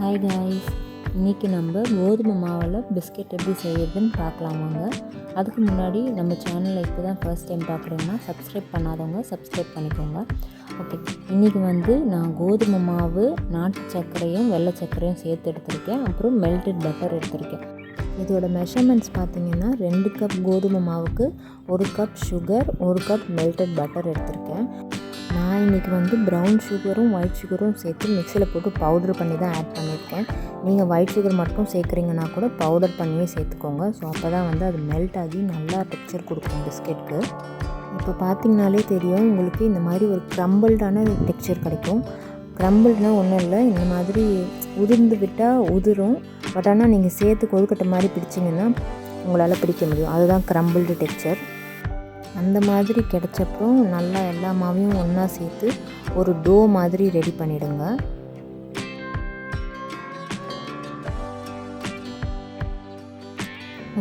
Hi guys, இன்றைக்கி நம்ம கோதுமை மாவில் பிஸ்கெட் எப்படி செய்யறதுன்னு பார்க்கலாம் வாங்க. அதுக்கு முன்னாடி நம்ம சேனலை இப்போ தான் ஃபர்ஸ்ட் டைம் பார்க்குறீங்கன்னா சப்ஸ்கிரைப் பண்ணாதவங்க சப்ஸ்கிரைப் பண்ணிக்கோங்க. ஓகே, இன்றைக்கி நான் கோதுமை மாவு, நாட்டு சர்க்கரையும் வெள்ளை சர்க்கரையும் சேர்த்து எடுத்திருக்கேன். அப்புறம் மெல்டட் பட்டர் எடுத்திருக்கேன். இதோட மெஷர்மெண்ட்ஸ் பார்த்திங்கன்னா 2 கப் கோதுமை மாவுக்கு 1 cup sugar, 1 cup melted butter எடுத்திருக்கேன். நான் இன்றைக்கி ப்ரௌன் சுகரும் ஒயிட் சுகரும் சேர்த்து மிக்சியில் போட்டு பவுடர் பண்ணி தான் ஆட் பண்ணியிருக்கேன். நீங்கள் ஒயிட் சுகர் மட்டும் சேர்க்குறீங்கன்னா கூட பவுடர் பண்ணியே சேர்த்துக்கோங்க. ஸோ அப்போ தான் அது மெல்ட் ஆகி நல்லா டெக்ஸ்சர் கொடுக்கும் பிஸ்கெட்டுக்கு. இப்போ பார்த்திங்கனாலே தெரியும் உங்களுக்கு இந்த மாதிரி ஒரு க்ரம்பிள்டான டெக்ஸ்சர் கிடைக்கும். க்ரம்பிள்னால் ஒன்றும் இல்லை, இந்த மாதிரி உதிர்ந்து விட்டால் உதிரும். பட் ஆனால் நீங்கள் சேர்த்து கொழுக்கட்டை மாதிரி பிடிச்சிங்கன்னா உங்களால் பிடிக்க முடியும். அதுதான் க்ரம்பிள்டு டெக்ஸ்சர். அந்த மாதிரி கிடைச்சப்புறம் நல்லா எல்லா மாவையும் ஒன்றா சேர்த்து ஒரு டோ மாதிரி ரெடி பண்ணிவிடுங்க.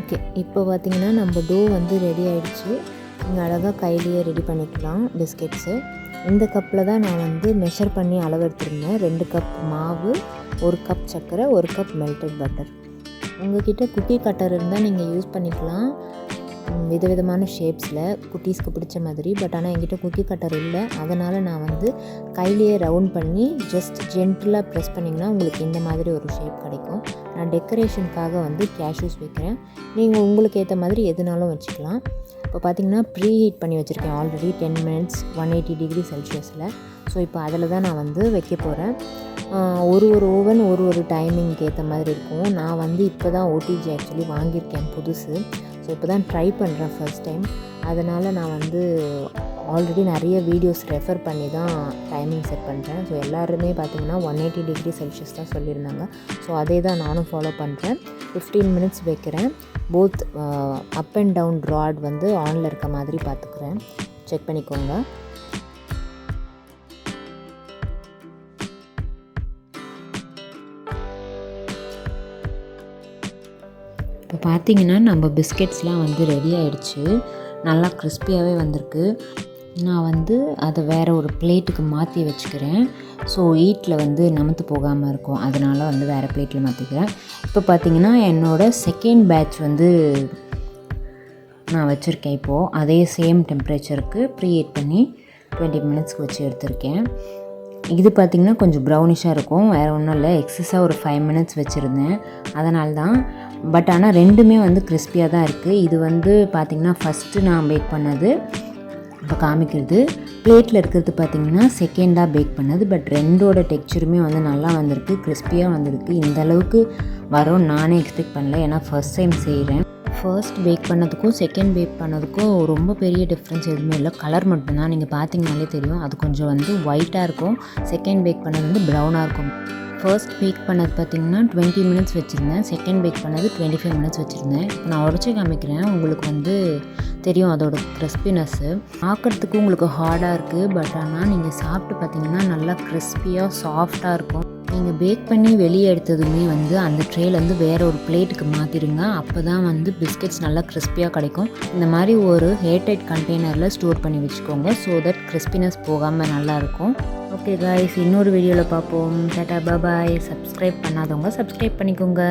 ஓகே, இப்போ பார்த்திங்கன்னா நம்ம டோ ரெடி ஆகிடுச்சு. நீங்கள் அழகாக கையிலேயே ரெடி பண்ணிக்கலாம் பிஸ்கெட்ஸு. இந்த கப்பில் தான் நான் மெஷர் பண்ணி அளவு எடுத்துருந்தேன். 2 கப் மாவு, 1 கப் சர்க்கரை, 1 கப் மெல்டட் பட்டர். உங்கள்கிட்ட குக்கி கட்டர் இருந்தால் நீங்கள் யூஸ் பண்ணிக்கலாம், விதவிதமான ஷேப்ஸில் குட்டீஸ்க்கு பிடிச்ச மாதிரி. பட் ஆனால் என்கிட்ட குக்கி கட்டர் இல்லை, அதனால் நான் கையிலேயே ரவுண்ட் பண்ணி ஜஸ்ட் ஜென்டிலாக ப்ரெஸ் பண்ணிங்கன்னா உங்களுக்கு இந்த மாதிரி ஒரு ஷேப் கிடைக்கும். நான் டெக்கரேஷனுக்காக கேஷ்யூஸ் வைக்கிறேன். நீங்கள் உங்களுக்கு ஏற்ற மாதிரி எதுனாலும் வச்சுக்கலாம். இப்போ பார்த்திங்கன்னா ப்ரீ ஹீட் பண்ணி வச்சுருக்கேன் ஆல்ரெடி 10 minutes 180 டிகிரி செல்சியஸில். ஸோ இப்போ அதில் தான் நான் வைக்க போகிறேன். ஒரு ஓவன் ஒரு டைமிங்க்கு ஏற்ற மாதிரி இருக்கும். நான் இப்போ தான் ஓடிஜி ஆக்சுவலி வாங்கியிருக்கேன் புதுசு. ஸோ இப்போ தான் ட்ரை பண்ணுறேன் ஃபர்ஸ்ட் டைம். அதனால் நான் ஆல்ரெடி நிறைய வீடியோஸ் ரெஃபர் பண்ணி தான் டைமிங் செட் பண்ணுறேன். ஸோ எல்லாருமே பார்த்திங்கன்னா 180 டிகிரி செல்சியஸ் தான் சொல்லியிருந்தாங்க. ஸோ அதே தான் நானும் ஃபாலோ பண்ணுறேன். 15 minutes வைக்கிறேன். Both up and down rod ஆனில் இருக்க மாதிரி பார்த்துக்கிறேன். செக் பண்ணிக்கோங்க. இப்போ பார்த்திங்கன்னா நம்ம பிஸ்கெட்ஸ்லாம் ரெடி ஆகிடுச்சு. நல்லா கிறிஸ்பியாகவே வந்திருக்கு. நான் அதை வேறு ஒரு பிளேட்டுக்கு மாற்றி வச்சுக்கிறேன். ஸோ ஹீட்டில் நமத்து போகாமல் இருக்கும். அதனால் வேறு பிளேட்டில் மாற்றிக்கிறேன். இப்போ பார்த்திங்கன்னா என்னோடய செகண்ட் பேட்ச் நான் வச்சுருக்கேன். இப்போது அதே சேம் டெம்பரேச்சருக்கு ப்ரீ ஹீட் பண்ணி 20 minutesக்கு வச்சு எடுத்திருக்கேன். இது பார்த்திங்கன்னா கொஞ்சம் ப்ரௌனிஷாக இருக்கும், வேறு ஒன்றும் இல்லை. எக்ஸஸாக ஒரு 5 minutes வச்சுருந்தேன், அதனால தான். பட் ஆனால் ரெண்டுமே கிறிஸ்பியாக தான் இருக்குது. இது பார்த்திங்கன்னா ஃபஸ்ட்டு நான் பேக் பண்ணது இப்போ காமிக்கிறது. பிளேட்டில் இருக்கிறது பார்த்திங்கன்னா செகண்டாக பேக் பண்ணது. பட் ரெண்டோட டெக்ஸ்சருமே நல்லா வந்திருக்கு, கிறிஸ்பியாக வந்திருக்கு. இந்த அளவுக்கு வரும் நானே எக்ஸ்பெக்ட் பண்ணல, ஏன்னா ஃபர்ஸ்ட் டைம் செய்கிறேன். ஃபர்ஸ்ட் பேக் பண்ணதுக்கும் செகண்ட் பேக் பண்ணதுக்கும் ரொம்ப பெரிய டிஃப்ரென்ஸ் எதுவுமே இல்லை. கலர் மட்டும்தான், நீங்கள் பார்த்திங்கனாலே தெரியும். அது கொஞ்சம் ஒயிட்டாக இருக்கும். செகண்ட் பேக் பண்ணது ப்ரௌனாக இருக்கும். ஃபர்ஸ்ட் பேக் பண்ணது பார்த்திங்கன்னா 20 minutes வச்சுருந்தேன். செகண்ட் பேக் பண்ணது 25 minutes வச்சுருந்தேன். இப்போ நான் உடச்சி காமிக்கிறேன். உங்களுக்கு தெரியும் அதோட கிறிஸ்பினஸ்ஸு. பார்க்குறதுக்கு உங்களுக்கு ஹார்டாக இருக்குது, பட் ஆனால் நீங்கள் சாப்பிட்டு பார்த்திங்கன்னா நல்லா கிறிஸ்பியாக சாஃப்டாக இருக்கும். நீங்கள் பேக் பண்ணி வெளியே எடுத்ததுமே அந்த ட்ரேலேருந்து வேறு ஒரு பிளேட்டுக்கு மாற்றிடுங்க. அப்போ தான் பிஸ்கெட்ஸ் நல்லா கிறிஸ்பியாக கிடைக்கும். இந்த மாதிரி ஒரு ஏர்டைட் கண்டெய்னரில் ஸ்டோர் பண்ணி வச்சுக்கோங்க. ஸோ தட் கிறிஸ்பினஸ் போகாமல் நல்லாயிருக்கும். ஓகே காய்ஸ், இன்னொரு வீடியோவில் பார்ப்போம். டாடா பாய். சப்ஸ்கிரைப் பண்ணாதவங்க சப்ஸ்கிரைப் பண்ணிக்கோங்க.